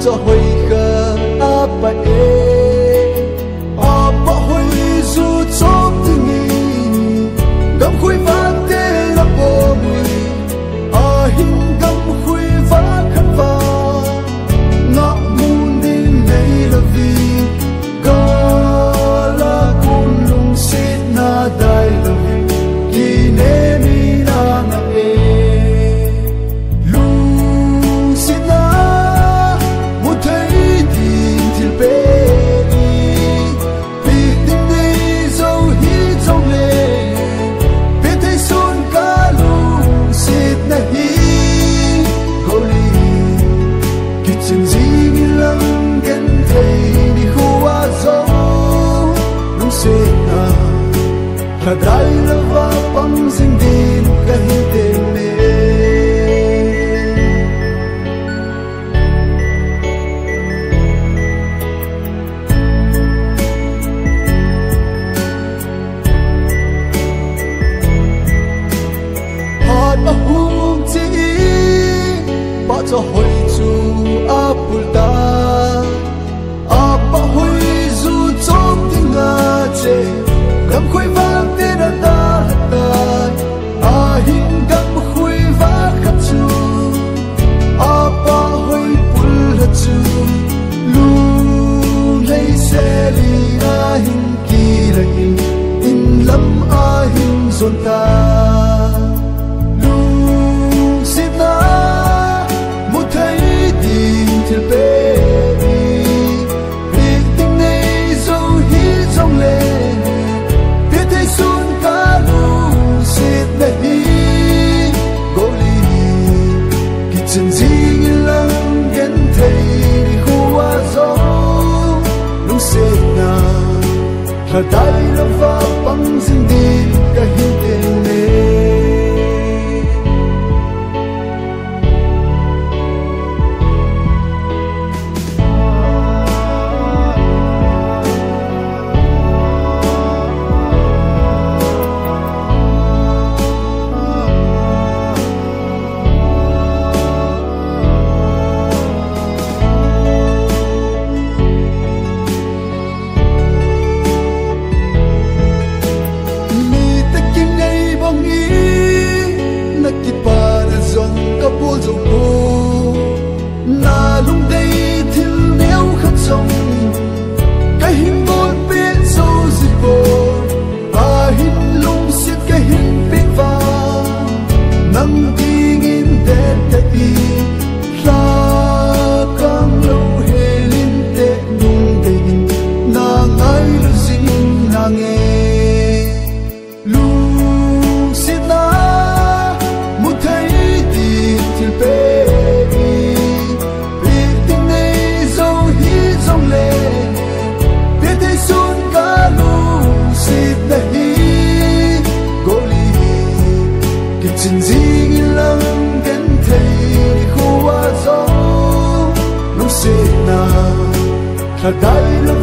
cho hồi khờ apa apa hồi dù chóp tình nghi gam khui vang tê là bồ mùi hình gam khui vá khát va ngõ muôn đi này là vì có là cùng lùng xít na đại là vì kỳ nê mi na ngã lùng xít na một thấy tin til bê vì tình đi dấu hí trong lệ biết thấy xuân cả lùng xít na hí câu li kỳ chân gì lăng ghen thấy đi khua dấu lùng xít na là đại là va băng sinh din cái tên mê hạt ở hung chỉ bỏ cho hồi chu apulta apa hồi dù chóp tiếng ngà chê gam khui vang tê đã ta hình gam khui vá khát chu apa hồi pul hạt chu lung lấy xe li hình kỳ là in lâm hình dồn ta lung xít na một thấy tin til bê vì tình này dấu hí trong lệ biết thấy xuân cả lùng xít na hí cô li kỳ chân gì lăng ghen thấy đi khua gió lùng xít na là đại là va băng sinh đi cả hình tên mê na lung đây thil néo khát sông cái hình bồn biết sâu dịch bồn hình lung xiết cái hình biết va nắng đi nghìn tết tết đi ra căng lâu hề linh tết nung đây na ngay lu dinh na nghe lung xiết na một thấy tin til bê chân gì lăng ghen thấy đi khua gió lung xít na là đại là